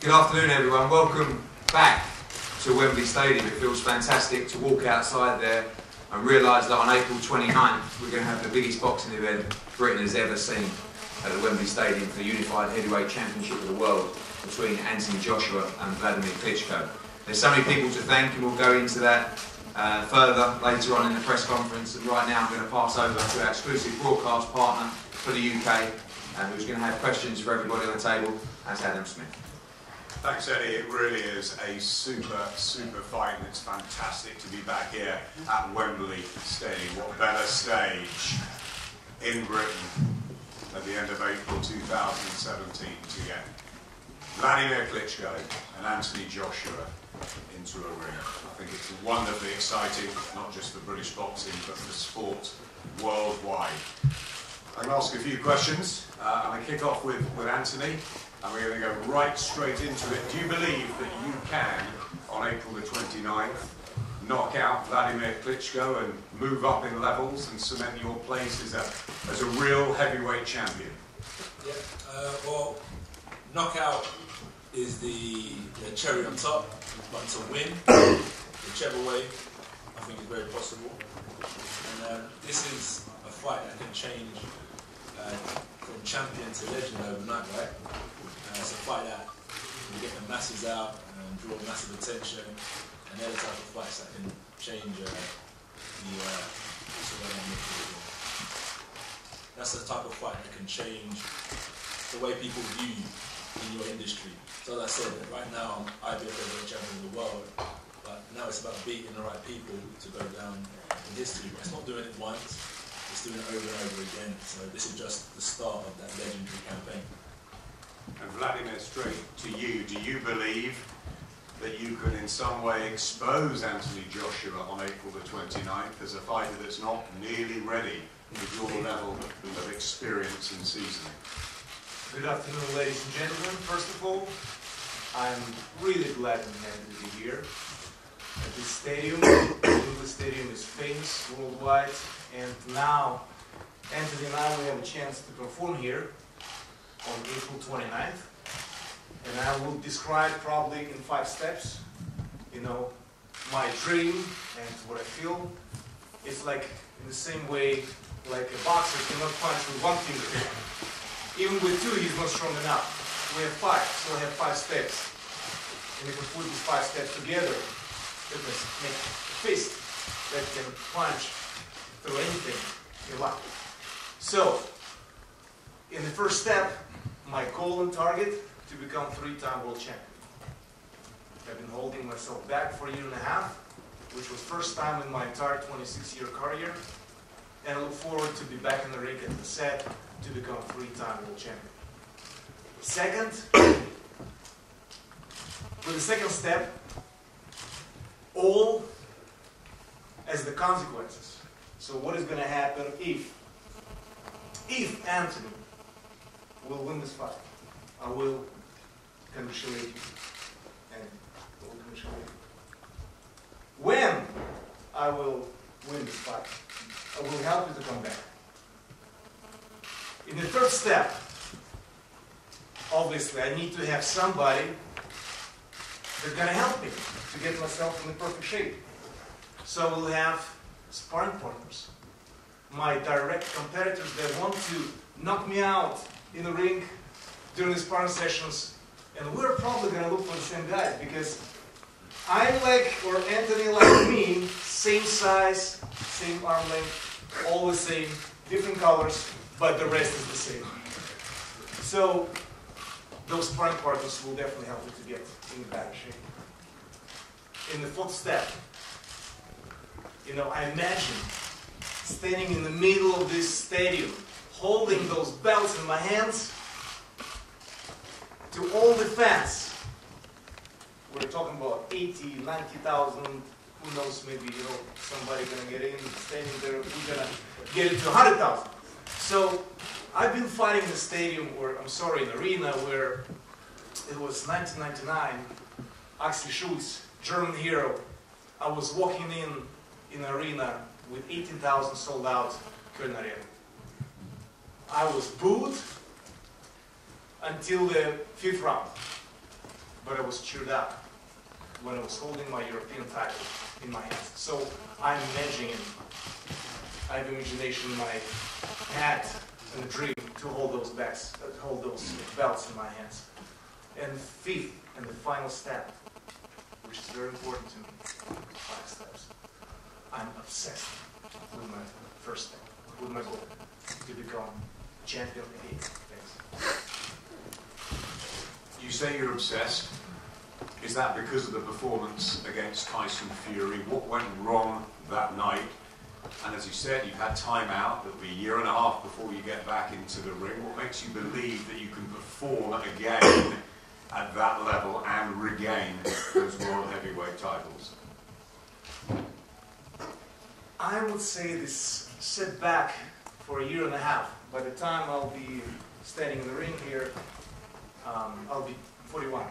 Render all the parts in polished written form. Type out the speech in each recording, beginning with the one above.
Good afternoon, everyone. Welcome back to Wembley Stadium. It feels fantastic to walk outside there and realise that on April 29th we're going to have the biggest boxing event Britain has ever seen at the Wembley Stadium for the Unified Heavyweight Championship of the World between Anthony Joshua and Vladimir Klitschko. There's so many people to thank, and we'll go into that further later on in the press conference. And right now I'm going to pass over to our exclusive broadcast partner for the UK, who's going to have questions for everybody on the table. That's Adam Smith. Thanks, Eddie. It really is a super fight, and it's fantastic to be back here at Wembley Stadium. What better stage in Britain at the end of April 2017 to get Vladimir Klitschko and Anthony Joshua into a ring. I think it's wonderfully exciting, not just for British boxing, but for sport worldwide. I'm going to ask a few questions. I'm going to kick off with Anthony, and we're going to go right straight into it. Do you believe that you can, on April the 29th, knock out Vladimir Klitschko and move up in levels and cement your place as a real heavyweight champion? Yeah, well, knockout is the cherry on top, but to win, whichever way, I think is very possible. And this is a fight that can change from champion to legend overnight, right? It's a fight that can get the masses out and draw massive attention, and they're the type of fights that can change that's the type of fight that can change the way people view you in your industry. So as I said, right now I'm IBF heavyweight champion of the world, but now it's about beating the right people to go down in history. But it's not doing it once, it's doing it over and over again. So this is just the start of that legendary campaign. And Vladimir, straight to you, do you believe that you can in some way expose Anthony Joshua on April the 29th as a fighter that's not nearly ready with your level of experience and seasoning? Good afternoon, ladies and gentlemen. First of all, I'm really glad and happy to be here at this stadium. The stadium is famous worldwide, and now Anthony and I will have a chance to perform here on April 29th. And I will describe probably in 5 steps, my dream and what I feel. It's like in the same way like a boxer cannot punch with one finger. Even with 2, he's not strong enough. We have 5, so we have 5 steps. And if we put these 5 steps together, it will make a fist that can punch through anything you like. So, in the first step, my goal and target to become 3-time world champion. I've been holding myself back for a year and a half, which was first time in my entire 26-year career, and I look forward to be back in the ring at the set to become 3-time world champion. Second, with the second step, all as the consequences. So what is going to happen if Anthony will win this fight? I will congratulate you, and I will congratulate you. When I will win this fight, I will help you to come back. In the third step, obviously I need to have somebody that's going to help me to get myself in the perfect shape. So I will have sparring partners, my direct competitors that want to knock me out in the ring during the sparring sessions, and we're probably going to look for the same guys because I'm like, or Anthony like me, same size, same arm length, all the same, different colors, but the rest is the same. So those sparring partners will definitely help me to get in the better shape. In the fourth step, I imagine standing in the middle of this stadium, holding those belts in my hands, to all the fans. We're talking about 80, 90,000, who knows, maybe somebody gonna get in, standing there, we're gonna get it to 100,000. So I've been fighting in a stadium, an arena where it was 1999, Axel Schulz, German hero. I was walking in an arena with 18,000 sold out Köln Arena. I was booed until the 5th round. but I was cheered up when I was holding my European title in my hands. So I'm imagining it. I have imagination in my head and a dream to hold those belts in my hands. And fifth, and the final step, which is very important to me, 5 steps. I'm obsessed with my first step, with my goal, to become champion again. Thanks. You say you're obsessed. Is that because of the performance against Tyson Fury? What went wrong that night? And as you said, you've had time out. It'll be a year and a half before you get back into the ring. What makes you believe that you can perform again at that level and regain those world heavyweight titles? I would say this setback for a year and a half. By the time I'll be standing in the ring here, I'll be 41.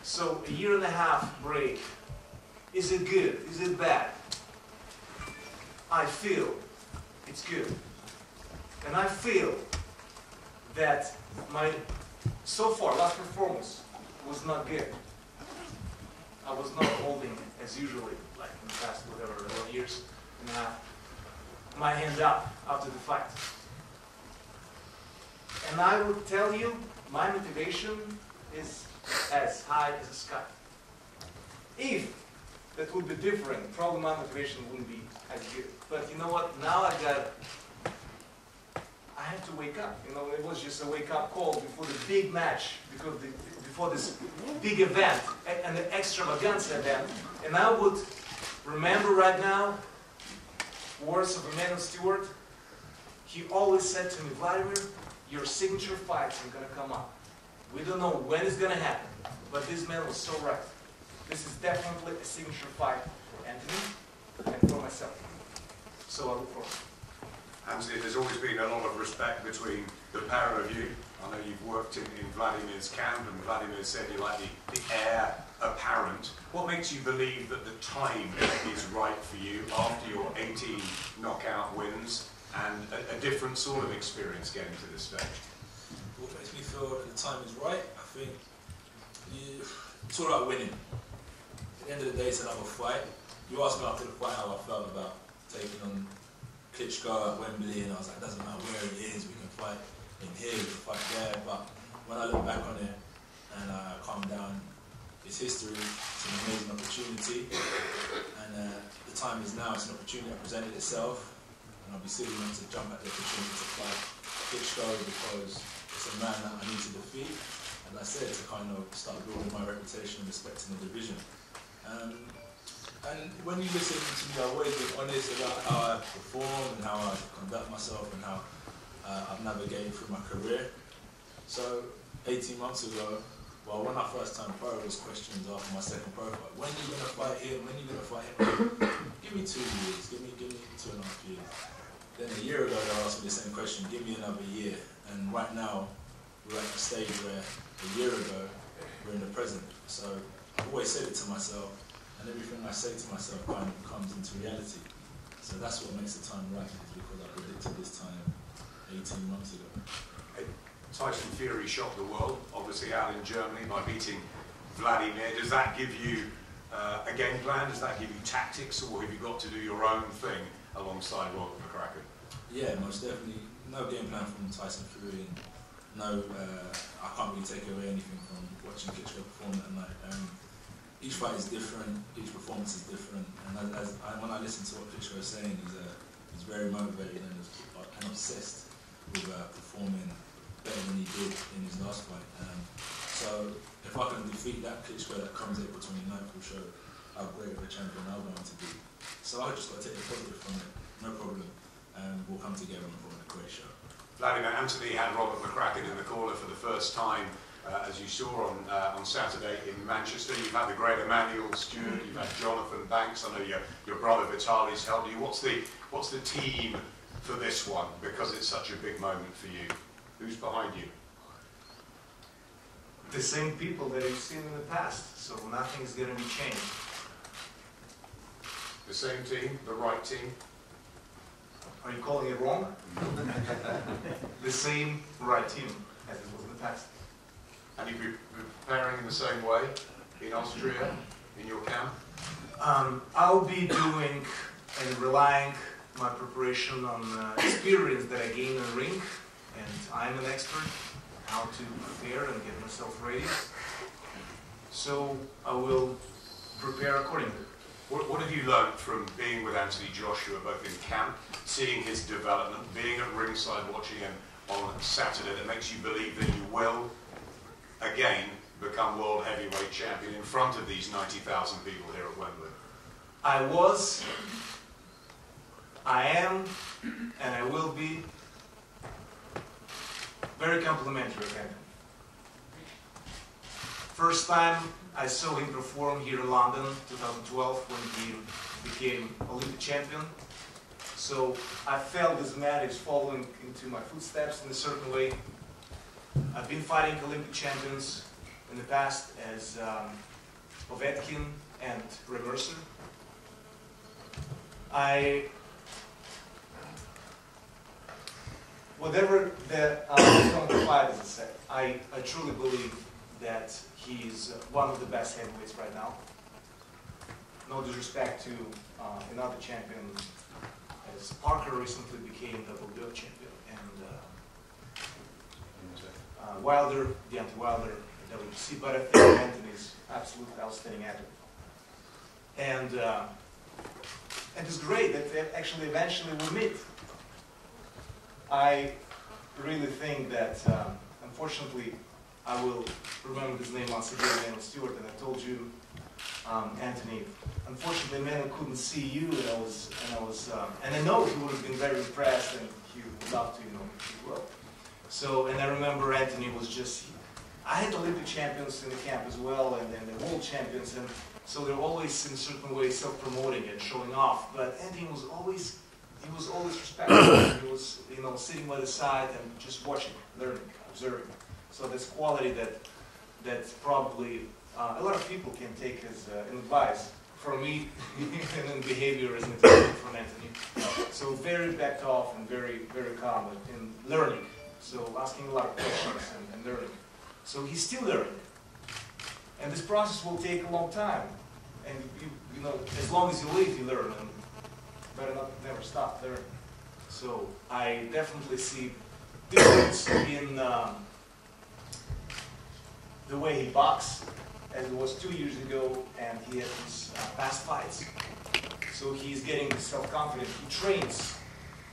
So a year and a half break, is it good? Is it bad? I feel it's good. And I feel that my, so far, last performance was not good. I was not holding as usually, like in the past, whatever, years and a half, my hand up after the fight. And I would tell you, my motivation is as high as the sky. If that would be different, probably my motivation wouldn't be as good. But you know what? Now I have to wake up. You know, it was just a wake-up call before the big match, before this big event, and the extravaganza event. And I would remember right now words of Emmanuel Stewart. He always said to me, Vladimir, your signature fights are going to come up. We don't know when it's going to happen, but this man was so right. This is definitely a signature fight for Anthony and for myself. So I look forward. Anthony, there's always been a lot of respect between the pair of you. I know you've worked in Vladimir's camp, and Vladimir said you like the heir apparent. What makes you believe that the time is right for you after your 18 knockout wins and a different sort of experience getting to this stage? What makes me feel that the time is right? I think it's all about winning. At the end of the day, it's another fight. You asked me after the fight how I felt about taking on Klitschko at Wembley, and I was like, it doesn't matter where it is, we can fight in here, we can fight there. But when I look back on it and I calm down, it's history, it's an amazing opportunity, and the time is now. It's an opportunity that presented itself, and I'll be silly not to jump at the opportunity to fight Klitschko because it's a man that I need to defeat, and I said, to kind of start building my reputation and respect in the division. And when you listen to me, I've always been honest about how I perform and how I conduct myself and how I've navigated through my career. So 18 months ago, well, when I first turned pro, there was questions after my second pro fight. When are you going to fight him? When are you going to fight him? Give me 2 years. Give me 2.5 years. Then a year ago, they asked me the same question. Give me another year. And right now, we're at a stage where a year ago, we're in the present. So I've always said it to myself, and everything I say to myself kind of comes into reality. So that's what makes the time right, is because I predicted this time 18 months ago. Tyson Fury shocked the world, obviously out in Germany by beating Vladimir. Does that give you a game plan? Does that give you tactics, or have you got to do your own thing alongside Robert McCracken? Yeah, most definitely. No game plan from Tyson Fury. No, I can't really take away anything from watching Klitschko perform that night. Each fight is different, each performance is different, and when I listen to what Klitschko is saying, he's very motivated and obsessed with performing better than he did in his last fight. So if I can defeat that Klitschko that comes April 29th, will show how great of a champion I'm going to be. So I just got to take the positive from it, no problem, and we'll come together and put on a great show. Vladimir, Anthony had Robert McCracken in the corner for the first time, as you saw on Saturday in Manchester. You've had the great Emmanuel Stewart, you've had Jonathan Banks. I know your brother Vitaly's helped you. What's the team for this one? Because it's such a big moment for you. Who's behind you? The same people that you've seen in the past, so nothing's going to be changed. The same team, the right team? Are you calling it wrong? The same right team as it was in the past. And you preparing in the same way in Austria, in your camp? I'll be doing and relying my preparation on experience that I gained in the ring, and I'm an expert how to prepare and get myself ready. So I will prepare accordingly. What have you learned from being with Anthony Joshua, both in camp, seeing his development, being at ringside watching him on Saturday, that makes you believe that you will, again, become world heavyweight champion in front of these 90,000 people here at Wembley? I was, I am, and I will be very complimentary of him. First time I saw him perform here in London, 2012, when he became Olympic champion. So I felt this man is following into my footsteps in a certain way. I've been fighting Olympic champions in the past as Povetkin and Ray Mercer. Whatever the outcome of the fight, as I said, I truly believe that he's one of the best heavyweights right now. No disrespect to another champion, as Parker recently became WBO champion, and Wilder, Deontay Wilder, WBC, but I think Anthony's absolutely outstanding athlete. And it's great that they actually eventually will meet. I really think that, unfortunately, I will remember his name once again, Manuel Stewart, and I told you, Anthony, unfortunately, Manuel couldn't see you, and I know he would have been very impressed, and he would love to, as well. So, and I remember Anthony was just, I had Olympic champions in the camp as well, and then the world champions, and so they're always in a certain way self-promoting and showing off. But Anthony was always, respectful. He was, sitting by the side and just watching, learning, observing. So this quality that probably a lot of people can take as an advice from me and in behavior as an example from Anthony. So very backed off and very, very calm in learning. So asking a lot of questions and learning. So he's still learning. And this process will take a long time. And as long as you live, you learn. And better not never stop learning. So I definitely see difference in the way he boxes as it was 2 years ago, and he has his past fights. So he's getting self-confident. He trains.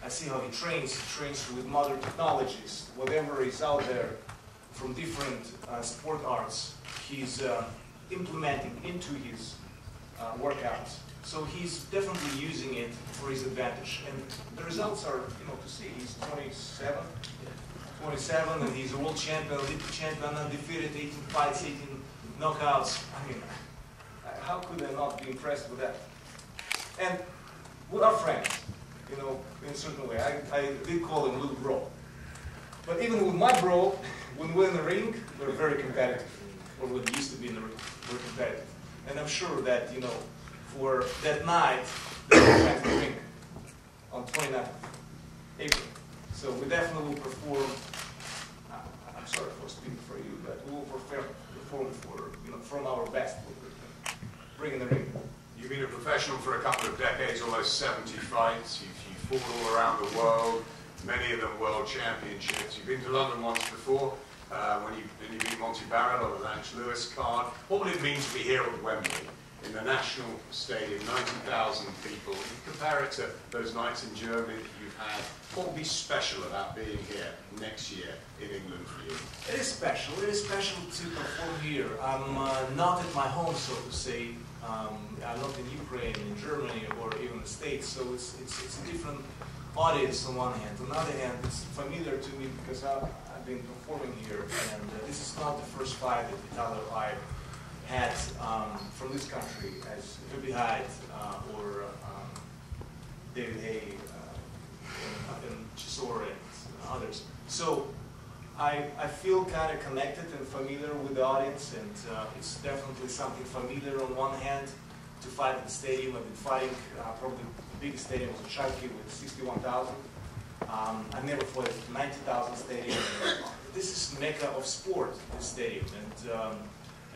I see how he trains. He trains with modern technologies. Whatever is out there from different sport arts, he's implementing into his workouts. So he's definitely using it for his advantage. And the results are, to see. He's 27, and he's a world champion, Olympic champion, undefeated, 18 fights, 18 knockouts. I mean, how could I not be impressed with that? And we are friends, in a certain way. I did call him little bro. But even with my bro, when we're in the ring, we're very competitive. Or we used to be in the ring, we're competitive. And I'm sure that, for that night, we're trying to ring on 29th April. So we definitely will perform. I'm sorry for speaking for you, but we will perform for from our best. Bring in the ring. You've been a professional for a couple of decades, almost 70 fights. You've fought all around the world, many of them world championships. You've been to London once before when you beat Monty Barrett on the Lance Lewis card. What would it mean to be here at Wembley? In the National Stadium, 90,000 people. You compare it to those nights in Germany that you've had. What would be special about being here next year in England for you? It is special. It is special to perform here. I'm not at my home, so to say. I'm not in Ukraine, in Germany, or even the States. So it's a different audience on one hand. On the other hand, it's familiar to me because I've been performing here, and this is not the first fight that Vitalo I had from this country, as Ruby Hyde or David Hay and Chisora and others. So I feel kind of connected and familiar with the audience, and it's definitely something familiar on one hand to fight at the stadium. I've been fighting probably the biggest stadium was in Chalki with 61,000. I never fought at 90,000 stadium. This is mecca of sport, this stadium, and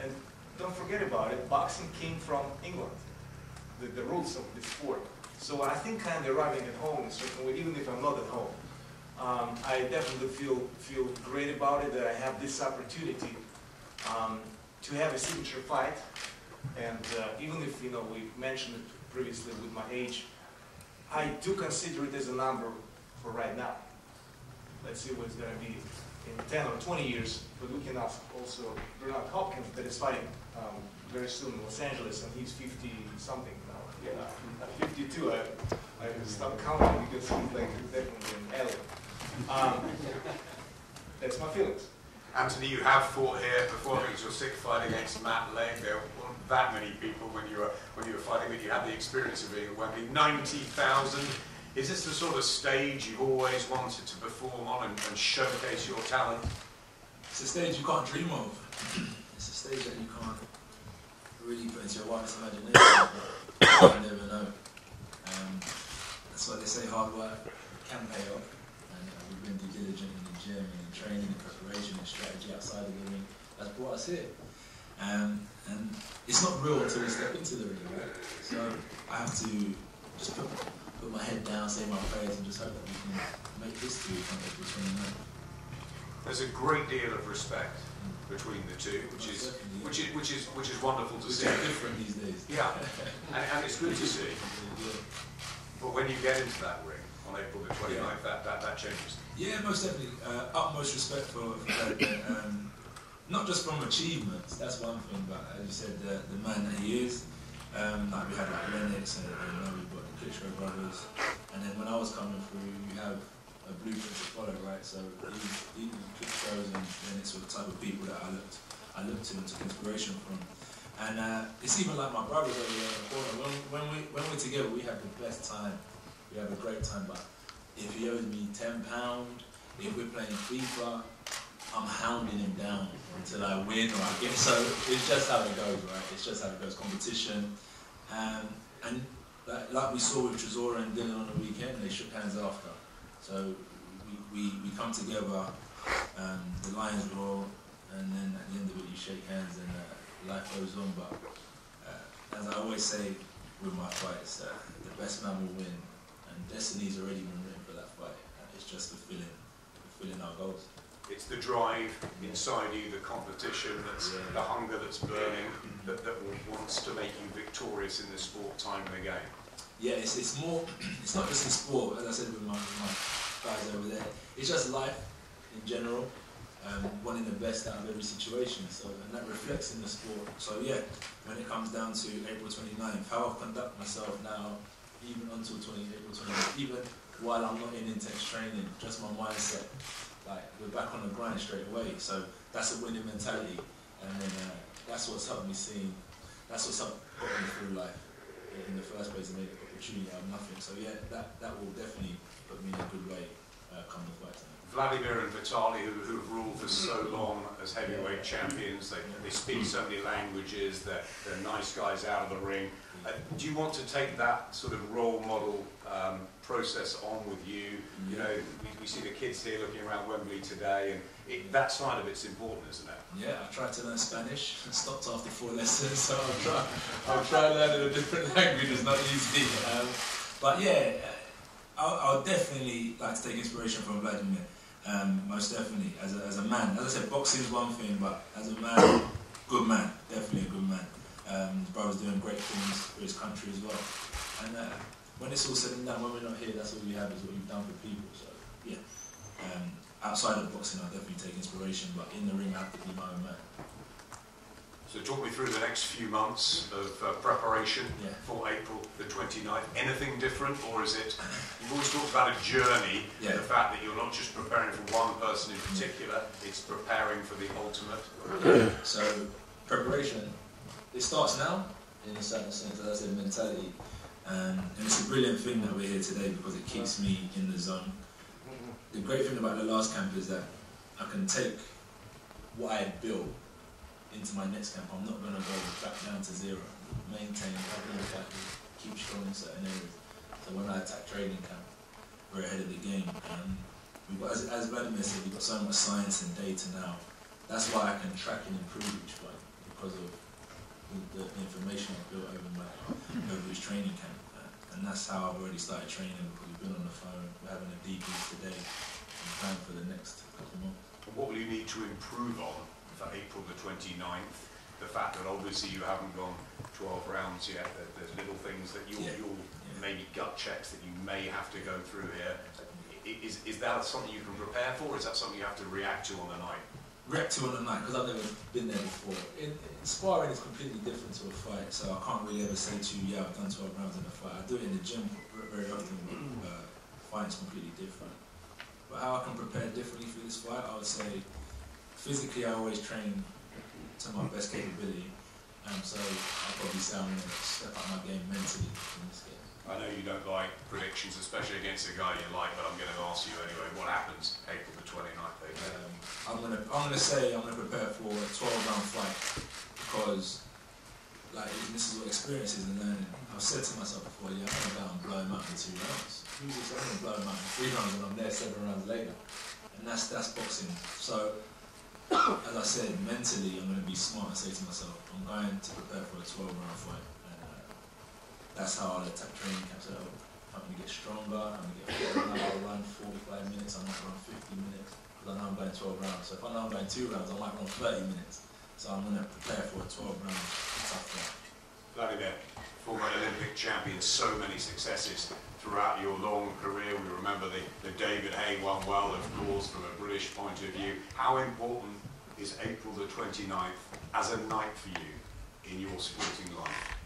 And don't forget about it, boxing came from England, the roots of the sport. So I think kind of arriving at home in a certain way, even if I'm not at home. I definitely feel great about it, that I have this opportunity to have a signature fight. And even if, you know, we mentioned it previously with my age, I do consider it as a number for right now. Let's see what it's going to be in 10 or 20 years. But we can ask also Bernard Hopkins, that is fighting very soon in Los Angeles, and he's 50-something now. Yeah, I'm 52. I stopped counting because he's like definitely an alien. That's my feelings. Anthony, you have fought here before. I think it's your sixth fight against Matt Lane. There weren't that many people when you were fighting, but you had the experience of being at Wembley. 90,000. Is this the sort of stage you've always wanted to perform on and showcase your talent? It's a stage you can't dream of. It's a stage that you can't really put into your wildest imagination. But you never know. That's why they say hard work can pay off. And we've been due diligent in the gym and in training and preparation and strategy outside of the ring. That's brought us here. And it's not real until we step into the ring, right? So I have to just put my head down, say my prayers, and just hope that we can make history on April 29th. There's a great deal of respect between the two, which is wonderful to see. It's different these days. Yeah, and it's good to see. But when you get into that ring on April the 29th, that changes. Yeah, most definitely. Utmost respect for Vladimir. Not just from achievements, that's one thing, but as you said, the man that he is. Like we had like Lennox and we've got the Klitschko brothers. And then when I was coming through, you have a blueprint to follow, right? So even Klitschko's and Lennox were the type of people that I looked to and took inspiration from. And it's even like my brothers over there in the corner. When we're together, we have the best time. We have a great time. But if he owes me £10, if we're playing FIFA, I'm hounding him down until I win or I get. So it's just how it goes, right? It's just how it goes. Competition, and like we saw with Tresor and Dylan on the weekend, they shook hands after. So we come together, the lions roar, and then at the end of it you shake hands and life goes on. But as I always say with my fights, the best man will win, and destiny's already been written for that fight. It's just fulfilling our goals. It's the drive inside you, the competition, the hunger that's burning, that wants to make you victorious in the sport time and again. Yeah, it's more, it's not just in sport, as I said with my guys over there, it's just life in general, wanting the best out of every situation, so, and that reflects in the sport. So yeah, when it comes down to April 29th, how I conduct myself now, even until April 29th, even while I'm not in intense training, just my mindset. Like, we're back on the grind straight away, so that's a winning mentality, and then that's what's helped me see, that's what's helped put me through life in the first place and make an opportunity out of nothing. So yeah, that will definitely put me in a good way come the fight tonight. Vladimir and Vitaly, who have ruled for so long as heavyweight champions, they speak so many languages, they're nice guys out of the ring. Do you want to take that sort of role model process on with you? You know, we see the kids here looking around Wembley today, and that side of it's important, isn't it? Yeah, I tried to learn Spanish and stopped after 4 lessons, so I'll try learning a different language. It's not easy. But yeah, I'll definitely like to take inspiration from Vladimir. Most definitely, as a man. As I said, boxing is one thing, but as a man, good man, definitely a good man. His brother's doing great things for his country as well. And when it's all said and done, when we're not here, that's all we have is what we've done for people. So yeah, outside of boxing, I'll definitely take inspiration, but in the ring, I have to be my own man. So talk me through the next few months of preparation for April the 29th. Anything different, or is it, you've always talked about a journey, the fact that you're not just preparing for one person in particular, it's preparing for the ultimate. So preparation, it starts now, in a certain sense, as I said, mentality. And it's a brilliant thing that we're here today because it keeps me in the zone. The great thing about the last camp is that I can take what I had built into my next camp. I'm not going to go back down to zero. Maintain, keep strong in certain areas. So when I attack training camp, we're ahead of the game. We've got, as Vladimir said, we've got so much science and data now. That's why I can track and improve each fight. because of the information I've built over this training camp. And that's how I've already started training, because we've been on the phone, we're having a debrief today, and plan for the next couple of months. What will you need to improve on for April the 29th? The fact that obviously you haven't gone 12 rounds yet, that there's little things that you'll maybe gut checks that you may have to go through here. Is that something you can prepare for, or is that something you have to react to on the night? React to on the night, because I've never been there before. Sparring is completely different to a fight, so I can't really ever say to you, yeah, I've done 12 rounds in a fight. I do it in the gym very often, but fighting's completely different. But how I can prepare differently for this fight, I would say, physically I always train to my best capability, so I'll probably say I'm going to step up my game mentally in this game. I know you don't like predictions, especially against a guy you like, but I'm going to ask you anyway. What happens April the 29th? I'm gonna say I'm gonna prepare for a 12-round fight, because like this is what experience is and learning. I've said to myself before, yeah, I'm gonna go and blow him out in 2 rounds. Usually I'm gonna blow him out in 3 rounds and I'm there 7 rounds later, and that's boxing. So as I said, mentally I'm gonna be smart and say to myself, I'm going to prepare for a 12-round fight, and that's how I'll attack training camps. I'm gonna get stronger. I'm gonna get fitter. I'll run 45 minutes. I might run 50 minutes. I know I'm going 12 rounds, so if I know I'm going 2 rounds, I might run 30 minutes. So I'm going to prepare for a 12-round tough fight. Vladimir, former Olympic champion, so many successes throughout your long career. We remember the David Hay one well, of course, from a British point of view. How important is April the 29th as a night for you in your sporting life?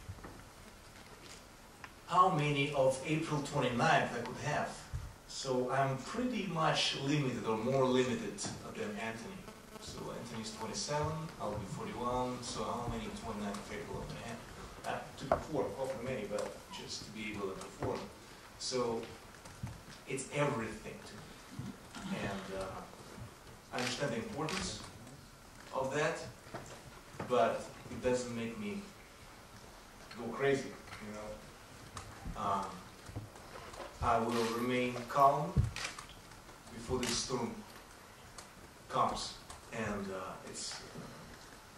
How many of April 29th I could have? So I'm pretty much limited, or more limited than Anthony. So Anthony's 27, I'll be 41, so how many 29th of April am I have? To perform, often many, but just to be able to perform. So it's everything to me. And I understand the importance of that, but it doesn't make me go crazy, you know. I will remain calm before this storm comes, and it's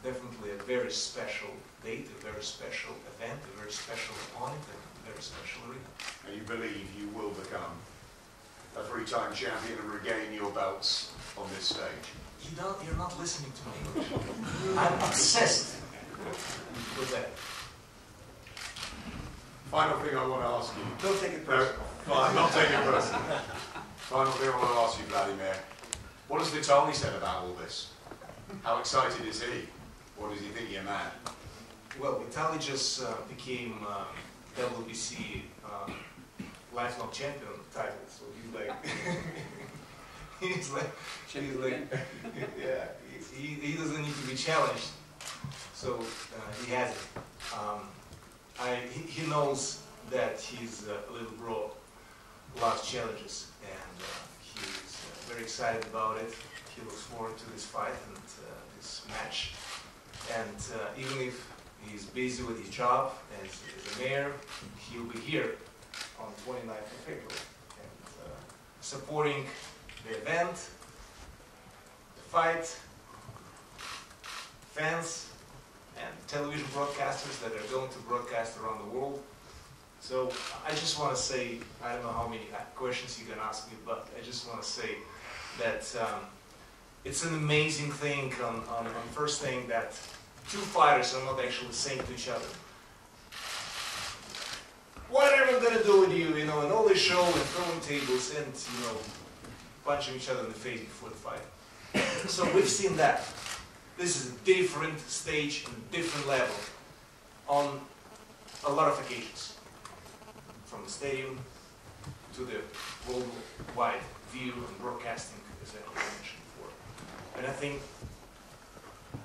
definitely a very special date, a very special event, a very special opponent, and a very special arena. And you believe you will become a 3-time champion and regain your belts on this stage? You're not listening to me. I'm obsessed with that. Final thing I want to ask you. Don't take it personal. I'm not taking it personal. Final thing I want to ask you, Vladimir. What has Vitaly said about all this? How excited is he? Or does he think you're mad? Well, Vitaly just became WBC lifelong champion title, so he's like, yeah, he doesn't need to be challenged, so he has it. He knows that his little bro loves challenges, and he's very excited about it. He looks forward to this fight and this match. And even if he's busy with his job as a mayor, he'll be here on 29th of April and supporting the event, the fight, fans, and television broadcasters that are going to broadcast around the world. So I just want to say, I don't know how many questions you can ask me, but I just want to say that it's an amazing thing on first thing that two fighters are not actually saying to each other, what am I going to do with you, you know, and all this show and throwing tables and, you know, punching each other in the face before the fight. So we've seen that. This is a different stage and a different level on a lot of occasions. From the stadium to the worldwide view and broadcasting, as I mentioned before. And I think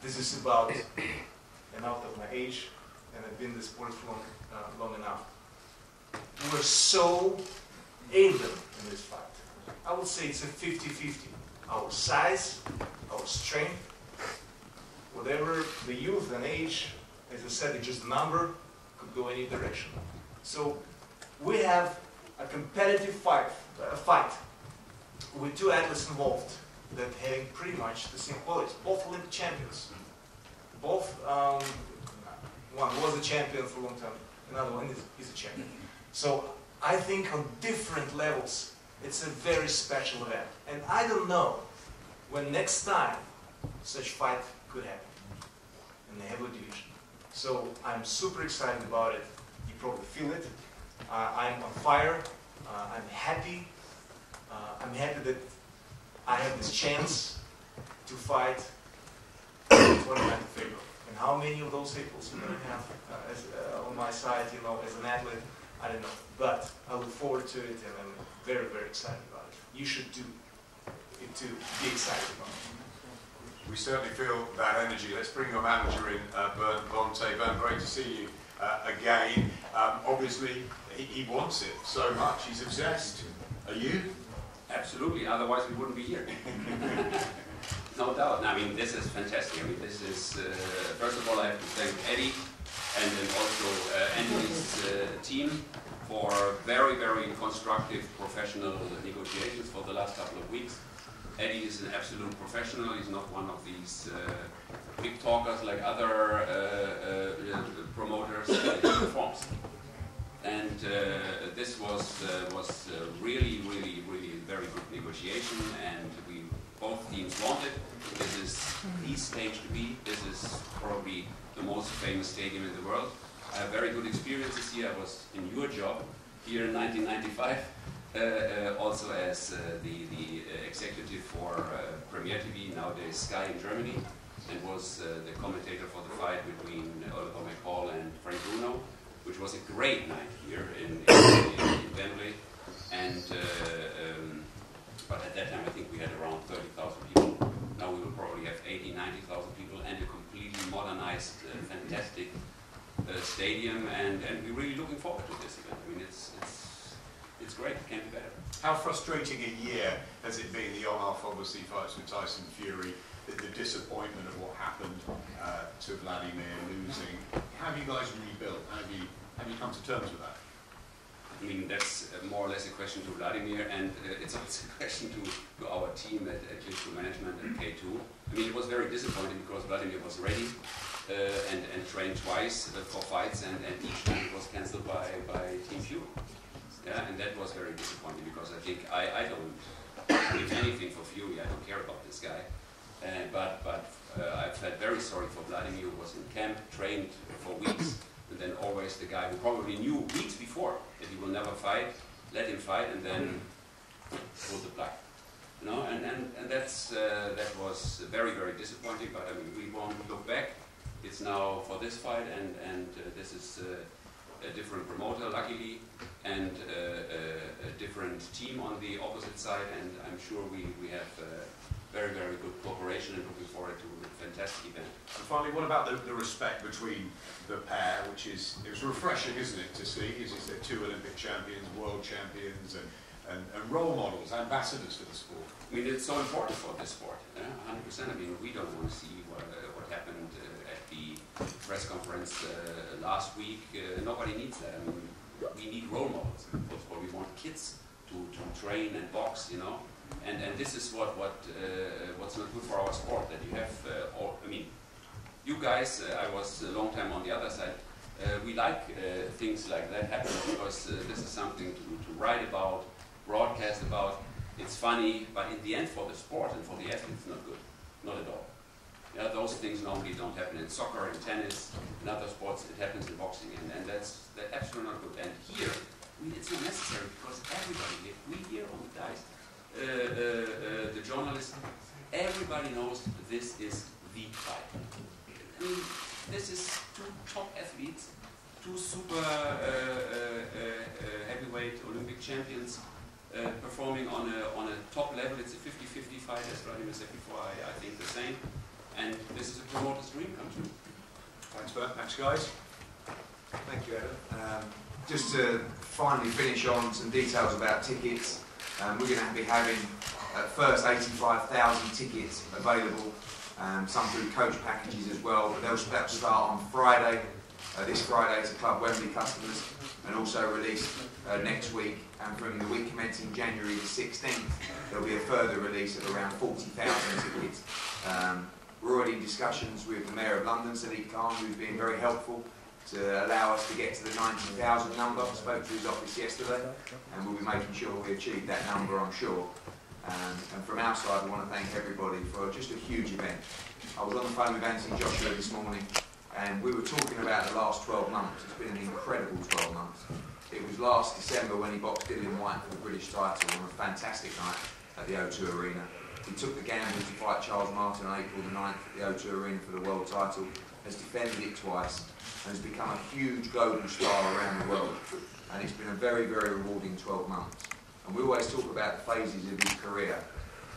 this is about enough of my age, and I've been in this sport for long enough. We're so even in this fight. I would say it's a 50-50. Our size, our strength, whatever the youth and age, as I said, it's just a number, could go any direction. So we have a competitive fight with two athletes involved that having pretty much the same qualities, both Olympic champions, both, one was a champion for a long time, another one is a champion. So I think on different levels, it's a very special event. And I don't know when next time such fight could happen in the heavyweight division. So I'm super excited about it. You probably feel it. I'm on fire. I'm happy. I'm happy that I have this chance to fight on the 29th of February. And how many of those people I'm going to have on my side, you know, as an athlete, I don't know. But I look forward to it, and I'm very, very excited about it. You should do it to be excited about it. We certainly feel that energy. Let's bring your manager in, Bernd Bonte. Bernd, great to see you again. Obviously, he wants it so much. He's obsessed. Are you? Absolutely, otherwise we wouldn't be here. No doubt. I mean, this is fantastic. I mean, this is, first of all, I have to thank Eddie and then also Andy's team for very, very constructive professional negotiations for the last couple of weeks. Eddie is an absolute professional. He's not one of these big talkers like other promoters. He performs. And this was really, really, really a very good negotiation, and both teams wanted. This is the stage to be. This is probably the most famous stadium in the world. I have very good experiences here. I was in your job here in 1995, also as the executive for Premier TV, nowadays Sky in Germany, and was the commentator for the fight between Oliver McCall and Frank Bruno, which was a great night here in Wembley. And but at that time I think we had around 30,000 people. Now we will probably have 80, 90,000 people, and a completely modernized, fantastic stadium. And we're really looking forward to this event. I mean, it's great. It can't be better. How frustrating a year has it been? The on-off, obviously, fights with Tyson Fury, the disappointment of what happened to Vladimir losing. How have you guys rebuilt? How have you come to terms with that? I mean, that's more or less a question to Vladimir, and it's also a question to our team at Klitschko Management and K2. I mean, it was very disappointing because Vladimir was ready and trained twice for fights, and each time it was cancelled by Team Fury. Yeah, and that was very disappointing because I think I don't give anything for Fury. I don't care about this guy. But I felt very sorry for Vladimir, who was in camp, trained for weeks, and then always the guy who probably knew weeks before that he will never fight, let him fight, and then pull the plug. You know, and that was very, very disappointing. But I mean, we won't look back. It's now for this fight, and this is a different promoter, luckily, and a different team on the opposite side. And I'm sure we have very, very good cooperation, and looking forward to a fantastic event. And finally, what about the respect between the pair, which is refreshing, isn't it, to see? Is they're two Olympic champions, world champions, and role models, ambassadors for the sport. I mean, it's so important for this sport, 100%. I mean, we don't want to see what happened at the press conference last week. Nobody needs that. I mean, we need role models in football. We want kids to train and box, you know. And this is what's not good for our sport, that you have, I mean, you guys, I was a long time on the other side, we like things like that happening because this is something to write about, broadcast about. It's funny, but in the end for the sport and for the athletes, it's not good, not at all. Yeah, those things normally don't happen in soccer, in tennis, in other sports. It happens in boxing, and that's absolutely not good. And here, I mean, it's not necessary because everybody, we here on the dice, the journalists, everybody knows this is the fight. I mean, this is two top athletes, two super heavyweight Olympic champions performing on a top level. It's a 50-50 fight, as Vladimir said before. I think the same. And this is a promoter's dream come true. Thanks, Bert. Thanks, guys. Thank you, Adam. Just to finally finish on some details about tickets, we're going to be having at first 85,000 tickets available, some through coach packages as well, but they'll start on Friday, this Friday to Club Wembley customers, and also released next week. And from the week commencing January the 16th, there'll be a further release of around 40,000 tickets We're already in discussions with the Mayor of London, Sadiq Khan, who's been very helpful to allow us to get to the 90,000 number. I spoke to his office yesterday, and we'll be making sure we achieve that number, I'm sure. And from our side, we want to thank everybody for just a huge event. I was on the phone with Anthony Joshua this morning, and we were talking about the last 12 months. It's been an incredible 12 months. It was last December when he boxed Dillian White for the British title on a fantastic night at the O2 Arena. He took the gamble to fight Charles Martin on April the 9th at the O2 Arena for the world title, has defended it twice, and has become a huge global star around the world. And it's been a very, very rewarding 12 months. And we always talk about the phases of his career.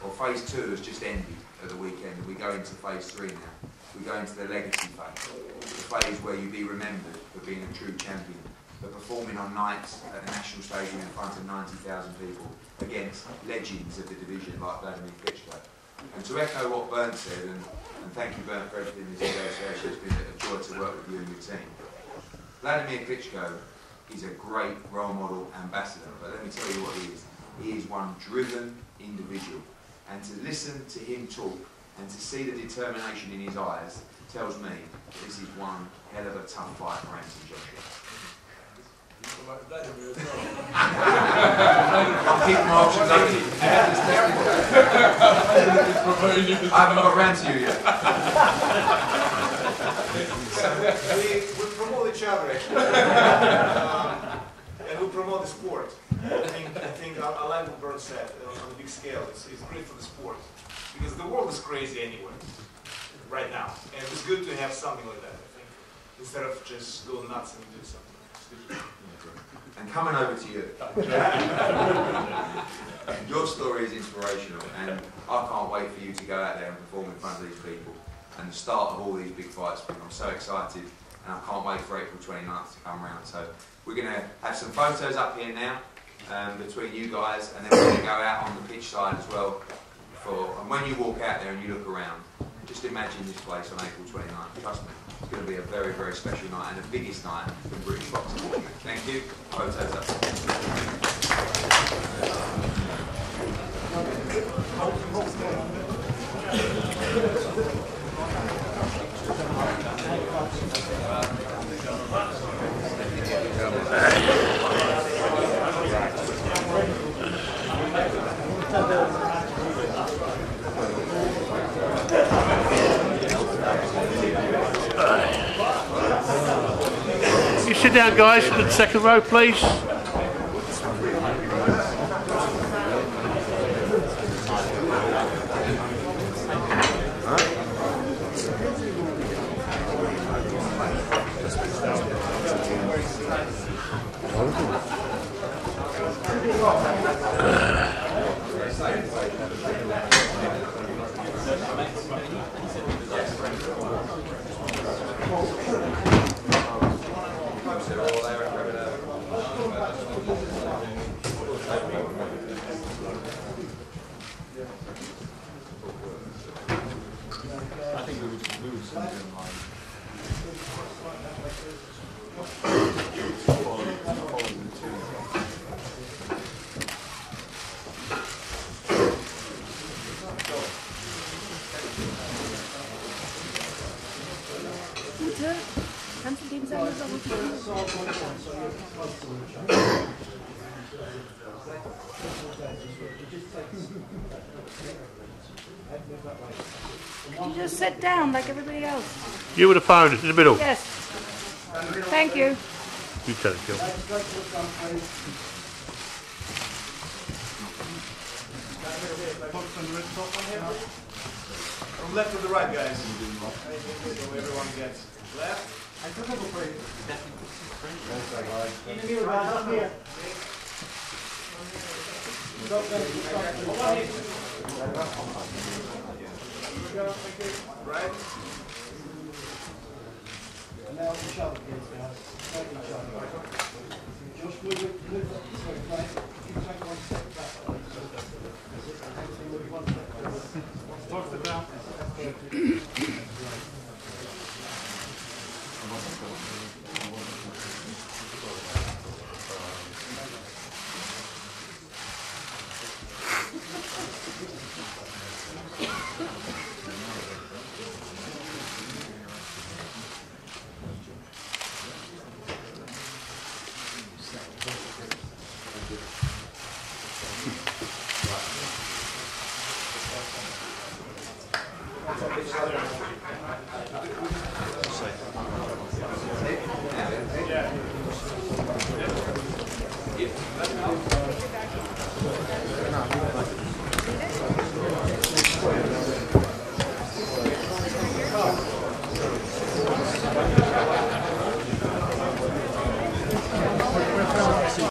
Well, phase 2 has just ended at the weekend, and we go into phase 3 now. We go into the legacy phase, the phase where you be remembered for being a true champion, for performing on nights at the National Stadium in front of 90,000 people against legends of the division like Vladimir Klitschko. And to echo what Bernd said, and thank you Bernd for everything this association, it's been a joy to work with you and your team. Vladimir Klitschko is a great role model ambassador, but let me tell you what he is. He is one driven individual, and to listen to him talk and to see the determination in his eyes tells me that this is one hell of a tough fight for Anthony Joshua. Vladimir as well. I'll keep my options open. I haven't got around to you yet. We promote each other actually, and we promote the sport. I think I like what Bernd said on a big scale. It's great for the sport because the world is crazy anyway, right now, and it's good to have something like that. I think instead of just going nuts and do something. And coming over to you, your story is inspirational, and I can't wait for you to go out there and perform in front of these people and the start of all these big fights. I'm so excited, and I can't wait for April 29th to come around. So we're going to have some photos up here now between you guys, and then we're going to go out on the pitch side as well. And when you walk out there and you look around, just imagine this place on April 29th. Trust me. It's going to be a very, very special night and the biggest night in British boxing. Thank you. Photos up. You sit down, guys, in the second row, please. Kannst du dem sagen, dass er Could you just sit down like everybody else? You with the phone in the middle. Yes. Thank you. You tell it, Gil. From left to the right, guys. So everyone gets left. Right. And now each other, please, guys. Each other. Josh, will you